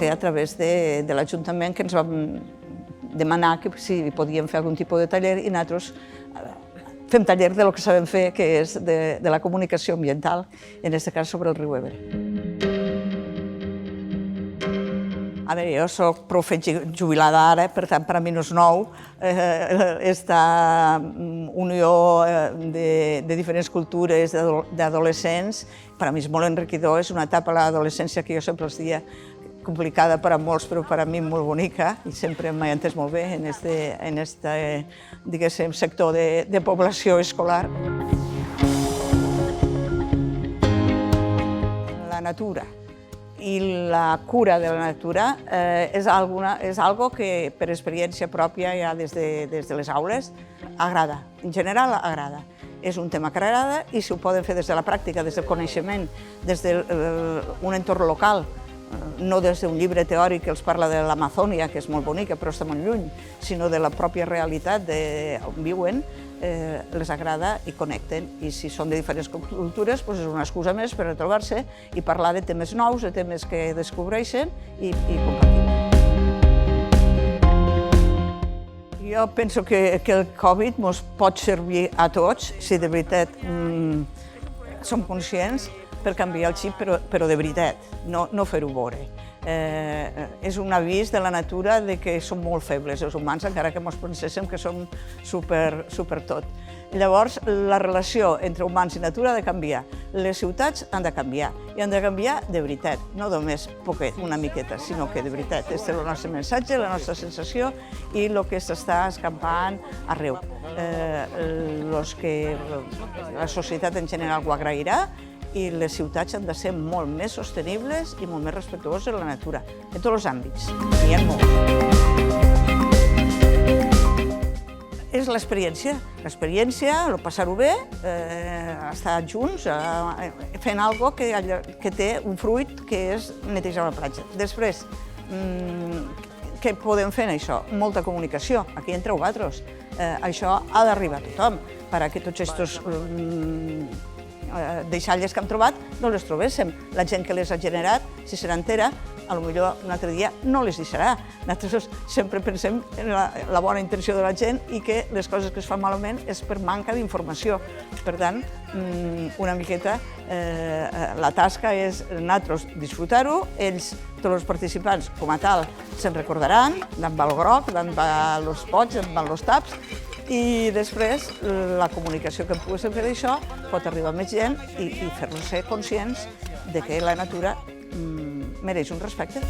ser a través de l'Ajuntament, que ens vam demanar que si podíem fer algun tipus de taller, i nosaltres fem taller de lo que sabem fer, que és de la comunicació ambiental, en aquest cas sobre el riu Ebre. A veure, jo soc profe jubilada ara, per tant, per a mi no és nou. Esta unió de diferents cultures, d'adolescents, per a mi és molt enriquidor, és una etapa a l'adolescència que jo sempre els dia complicada per a molts, però per a mi molt bonica, i sempre m'he entès molt bé en aquest, diguéssim, sector de població escolar. La natura i la cura de la natura és algo que per experiència pròpia ja des de les aules agrada, en general agrada. És un tema que agrada i si ho poden fer des de la pràctica, des del coneixement, des d'un entorn local, no des d'un llibre teòric que els parla de l'Amazònia, que és molt bonica però està molt lluny, sinó de la pròpia realitat on viuen, les agrada i connecten. I si són de diferents cultures, és una excusa més per a trobar-se i parlar de temes nous, de temes que descobreixen i compartir. Jo penso que el Covid ens pot servir a tots, si de veritat som conscients, per canviar el xip, però de veritat, no fer-ho veure. És un avís de la natura que som molt febles, els humans, encara que ens penséssim que som super tot. Llavors, la relació entre humans i natura ha de canviar. Les ciutats han de canviar, i han de canviar de veritat, no només poquet, una miqueta, sinó que de veritat. Aquest és el nostre missatge, la nostra sensació i el que s'està escampant arreu. La societat en general ho agrairà, i les ciutats han de ser molt més sostenibles i molt més respectuoses de la natura, en tots els àmbits. N'hi ha molts. És l'experiència, el passar-ho bé, estar junts, fent alguna cosa que té un fruit que és netejar la platja. Després, què podem fer en això? Molta comunicació, aquí entre vosaltres. Això ha d'arribar a tothom, perquè tots aquests deixalles que hem trobat no les trobéssim. La gent que les ha generat, si se n'entera, potser un altre dia no les deixarà. Nosaltres sempre pensem en la bona intenció de la gent i que les coses que es fan malament és per manca d'informació. Per tant, una miqueta, la tasca és nosaltres disfrutar-ho, ells, tots els participants, com a tal, se'n recordaran, d'on va el groc, d'on va els pots, d'on van els taps, i després la comunicació que poguéssim fer d'això pot arribar a més gent i fer-los ser conscients que la natura mereix un respecte.